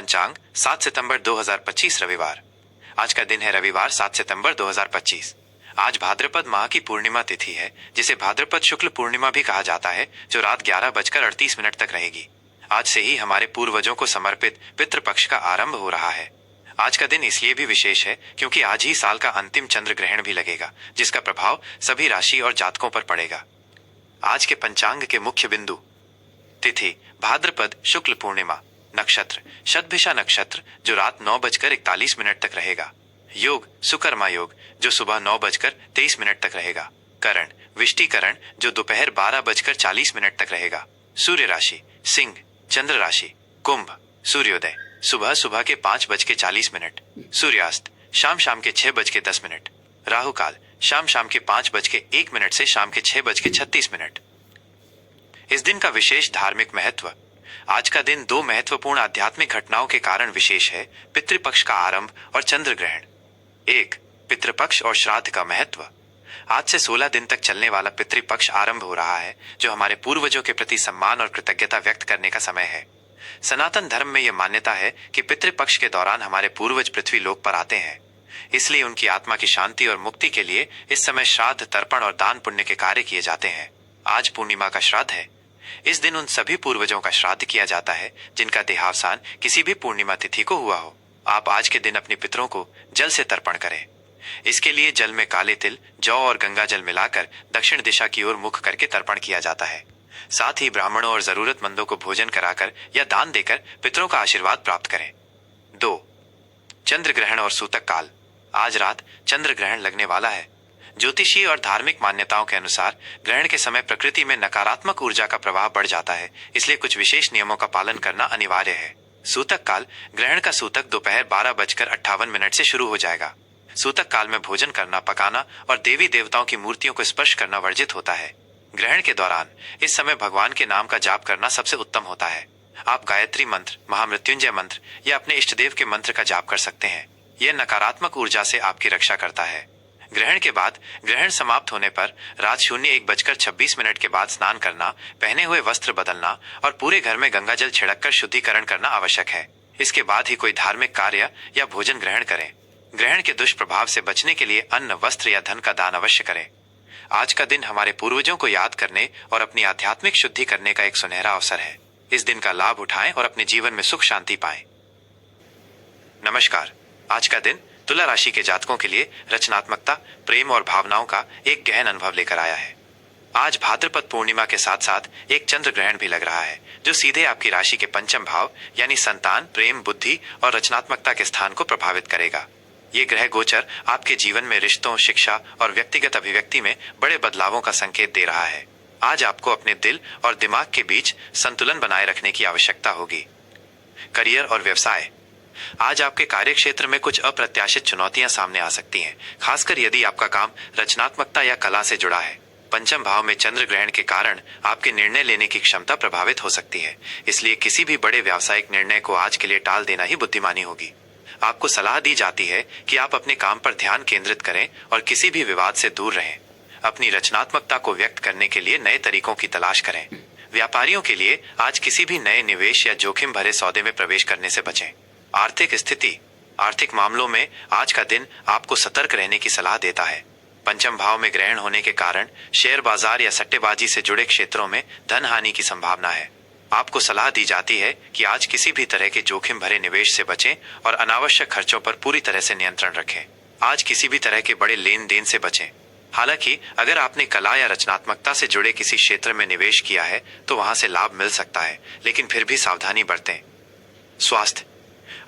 पंचांग 7 सितंबर 2025 रविवार। आज का दिन है रविवार 7 सितंबर 2025। आज भाद्रपद माह की पूर्णिमा तिथि है, जिसे भाद्रपद शुक्ल पूर्णिमा भी कहा जाता है, जो रात 11:38 तक रहेगी। आज से ही हमारे पूर्वजों को समर्पित पितृपक्ष का आरंभ हो रहा है। आज का दिन इसलिए भी विशेष है क्योंकि आज ही साल का अंतिम चंद्र ग्रहण भी लगेगा, जिसका प्रभाव सभी राशि और जातकों पर पड़ेगा। आज के पंचांग के मुख्य बिंदु: तिथि भाद्रपद शुक्ल पूर्णिमा, नक्षत्र शतभिषा नक्षत्र, जो रात 9:41 तक रहेगा। योग सुकर्मा योग, जो सुबह 9:23 तक रहेगा। करण विष्टिकरण, जो दोपहर 12:40 तक रहेगा। सूर्य राशि सिंह, चंद्र राशि कुंभ, सूर्योदय सुबह सुबह के 5:40, सूर्यास्त शाम शाम के 6:10, राहु काल शाम शाम के 5:01 से शाम के 6:36। इस दिन का विशेष धार्मिक महत्व: आज का दिन दो महत्वपूर्ण आध्यात्मिक घटनाओं के कारण विशेष है: पितृपक्ष का आरंभ और चंद्र ग्रहण। 1. पितृपक्ष और श्राद्ध का महत्व। आज से 16 दिन तक चलने वाला पितृपक्ष आरंभ हो रहा है, जो हमारे पूर्वजों के प्रति सम्मान और कृतज्ञता व्यक्त करने का समय है। सनातन धर्म में यह मान्यता है कि पितृपक्ष के दौरान हमारे पूर्वज पृथ्वी लोक पर आते हैं, इसलिए उनकी आत्मा की शांति और मुक्ति के लिए इस समय श्राद्ध, तर्पण और दान पुण्य के कार्य किए जाते हैं। आज पूर्णिमा का श्राद्ध है। इस दिन उन सभी पूर्वजों का श्राद्ध किया जाता है जिनका देहावसान किसी भी पूर्णिमा तिथि को हुआ हो। आप आज के दिन अपने पितरों को जल से तर्पण करें। इसके लिए जल में काले तिल, जौ और गंगा जल मिलाकर दक्षिण दिशा की ओर मुख करके तर्पण किया जाता है। साथ ही ब्राह्मणों और जरूरतमंदों को भोजन कराकर या दान देकर पितरों का आशीर्वाद प्राप्त करें। 2. चंद्र ग्रहण और सूतक काल। आज रात चंद्र ग्रहण लगने वाला है। ज्योतिषीय और धार्मिक मान्यताओं के अनुसार ग्रहण के समय प्रकृति में नकारात्मक ऊर्जा का प्रवाह बढ़ जाता है, इसलिए कुछ विशेष नियमों का पालन करना अनिवार्य है। सूतक काल ग्रहण का सूतक दोपहर 12:58 से शुरू हो जाएगा। सूतक काल में भोजन करना, पकाना और देवी देवताओं की मूर्तियों को स्पर्श करना वर्जित होता है। ग्रहण के दौरान इस समय भगवान के नाम का जाप करना सबसे उत्तम होता है। आप गायत्री मंत्र, महामृत्युंजय मंत्र या अपने इष्ट देव के मंत्र का जाप कर सकते हैं। यह नकारात्मक ऊर्जा से आपकी रक्षा करता है। ग्रहण के बाद ग्रहण समाप्त होने पर रात 01:26 के बाद स्नान करना, पहने हुए वस्त्र बदलना और पूरे घर में गंगा जल छिड़ककर शुद्धिकरण करना आवश्यक है। इसके बाद ही कोई धार्मिक कार्य या भोजन ग्रहण करें। ग्रहण के दुष्प्रभाव से बचने के लिए अन्न, वस्त्र या धन का दान अवश्य करें। आज का दिन हमारे पूर्वजों को याद करने और अपनी आध्यात्मिक शुद्धि करने का एक सुनहरा अवसर है। इस दिन का लाभ उठाएं और अपने जीवन में सुख शांति पाएं। नमस्कार। आज का दिन तुला राशि के जातकों के लिए रचनात्मकता, प्रेम और भावनाओं का एक गहन अनुभव लेकर आया है। आज भाद्रपद पूर्णिमा के साथ साथ एक चंद्र ग्रहण भी लग रहा है, जो सीधे आपकी राशि के पंचम भाव यानी संतान, प्रेम, बुद्धि और रचनात्मकता के स्थान को प्रभावित करेगा। ये ग्रह गोचर आपके जीवन में रिश्तों, शिक्षा और व्यक्तिगत अभिव्यक्ति में बड़े बदलावों का संकेत दे रहा है। आज आपको अपने दिल और दिमाग के बीच संतुलन बनाए रखने की आवश्यकता होगी। करियर और व्यवसाय। आज आपके कार्य क्षेत्र में कुछ अप्रत्याशित चुनौतियां सामने आ सकती हैं, खासकर यदि आपका काम रचनात्मकता या कला से जुड़ा है। पंचम भाव में चंद्र ग्रहण के कारण आपके निर्णय लेने की क्षमता प्रभावित हो सकती है, इसलिए किसी भी बड़े व्यावसायिक निर्णय को आज के लिए टाल देना ही बुद्धिमानी होगी। आपको सलाह दी जाती है कि आप अपने काम पर ध्यान केंद्रित करें और किसी भी विवाद से दूर रहें। अपनी रचनात्मकता को व्यक्त करने के लिए नए तरीकों की तलाश करें। व्यापारियों के लिए आज किसी भी नए निवेश या जोखिम भरे सौदे में प्रवेश करने से बचें। आर्थिक स्थिति। आर्थिक मामलों में आज का दिन आपको सतर्क रहने की सलाह देता है। पंचम भाव में ग्रहण होने के कारण शेयर बाजार या सट्टेबाजी से जुड़े क्षेत्रों में धन हानि की संभावना है। आपको सलाह दी जाती है कि आज किसी भी तरह के जोखिम भरे निवेश से बचें और अनावश्यक खर्चों पर पूरी तरह से नियंत्रण रखें। आज किसी भी तरह के बड़े लेन देन से बचें। हालांकि अगर आपने कला या रचनात्मकता से जुड़े किसी क्षेत्र में निवेश किया है तो वहां से लाभ मिल सकता है, लेकिन फिर भी सावधानी बरतें। स्वास्थ्य।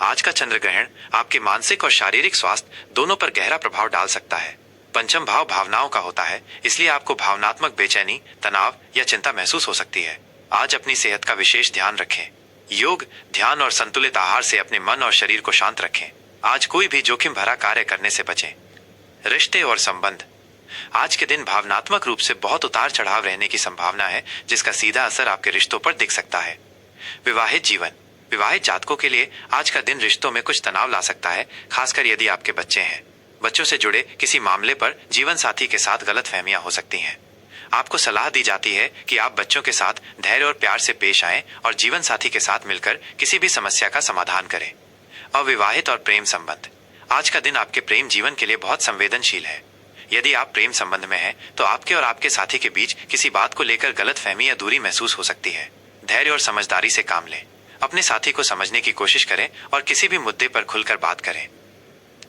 आज का चंद्र ग्रहण आपके मानसिक और शारीरिक स्वास्थ्य दोनों पर गहरा प्रभाव डाल सकता है। पंचम भाव भावनाओं का होता है, इसलिए आपको भावनात्मक बेचैनी, तनाव या चिंता महसूस हो सकती है। आज अपनी सेहत का विशेष ध्यान रखें। योग, ध्यान और संतुलित आहार से अपने मन और शरीर को शांत रखें। आज कोई भी जोखिम भरा कार्य करने से बचें। रिश्ते और संबंध। आज के दिन भावनात्मक रूप से बहुत उतार चढ़ाव रहने की संभावना है, जिसका सीधा असर आपके रिश्तों पर दिख सकता है। विवाहित जीवन। विवाहित जातकों के लिए आज का दिन रिश्तों में कुछ तनाव ला सकता है, खासकर यदि आपके बच्चे हैं। बच्चों से जुड़े किसी मामले पर जीवन साथी के साथ गलतफहमियां हो सकती हैं। आपको सलाह दी जाती है कि आप बच्चों के साथ धैर्य और प्यार से पेश आएं और जीवन साथी के साथ मिलकर किसी भी समस्या का समाधान करें। अविवाहित और प्रेम संबंध। आज का दिन आपके प्रेम जीवन के लिए बहुत संवेदनशील है। यदि आप प्रेम संबंध में हैं, तो आपके और आपके साथी के बीच किसी बात को लेकर गलतफहमी या दूरी महसूस हो सकती है। धैर्य और समझदारी से काम लें। अपने साथी को समझने की कोशिश करें और किसी भी मुद्दे पर खुलकर बात करें।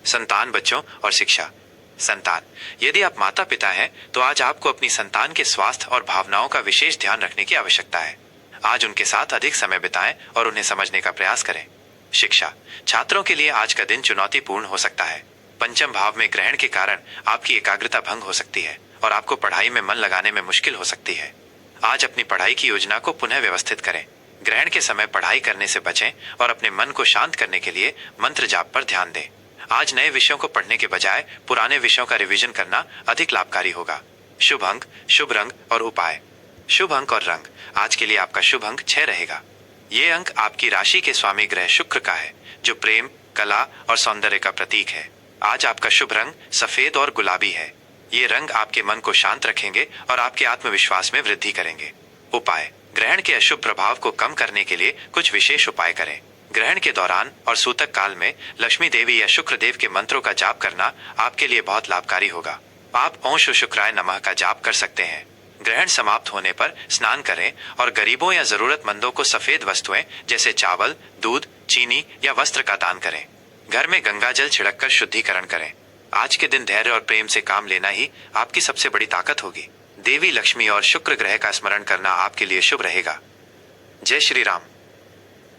संतान, बच्चों और शिक्षा। संतान। यदि आप माता पिता हैं, तो आज आपको अपनी संतान के स्वास्थ्य और भावनाओं का विशेष ध्यान रखने की आवश्यकता है। आज उनके साथ अधिक समय बिताएं और उन्हें समझने का प्रयास करें। शिक्षा। छात्रों के लिए आज का दिन चुनौतीपूर्ण हो सकता है। पंचम भाव में ग्रहण के कारण आपकी एकाग्रता भंग हो सकती है और आपको पढ़ाई में मन लगाने में मुश्किल हो सकती है। आज अपनी पढ़ाई की योजना को पुनः व्यवस्थित करें। ग्रहण के समय पढ़ाई करने से बचें और अपने मन को शांत करने के लिए मंत्र जाप पर ध्यान दें। आज नए विषयों को पढ़ने के बजाय पुराने विषयों का रिवीजन करना अधिक लाभकारी होगा। शुभ अंक, शुभ रंग और उपाय। शुभ अंक और रंग। आज के लिए आपका शुभ अंक 6 रहेगा। ये अंक आपकी राशि के स्वामी ग्रह शुक्र का है, जो प्रेम, कला और सौंदर्य का प्रतीक है। आज आपका शुभ रंग सफेद और गुलाबी है। ये रंग आपके मन को शांत रखेंगे और आपके आत्मविश्वास में वृद्धि करेंगे। उपाय। ग्रहण के अशुभ प्रभाव को कम करने के लिए कुछ विशेष उपाय करें। ग्रहण के दौरान और सूतक काल में लक्ष्मी देवी या शुक्र देव के मंत्रों का जाप करना आपके लिए बहुत लाभकारी होगा। आप ओम श्री शुक्राय नमः का जाप कर सकते हैं। ग्रहण समाप्त होने पर स्नान करें और गरीबों या जरूरतमंदों को सफेद वस्तुएं जैसे चावल, दूध, चीनी या वस्त्र का दान करें। घर में गंगा जल छिड़ककर शुद्धिकरण करें। आज के दिन धैर्य और प्रेम से काम लेना ही आपकी सबसे बड़ी ताकत होगी। देवी लक्ष्मी और शुक्र ग्रह का स्मरण करना आपके लिए शुभ रहेगा। जय श्री राम।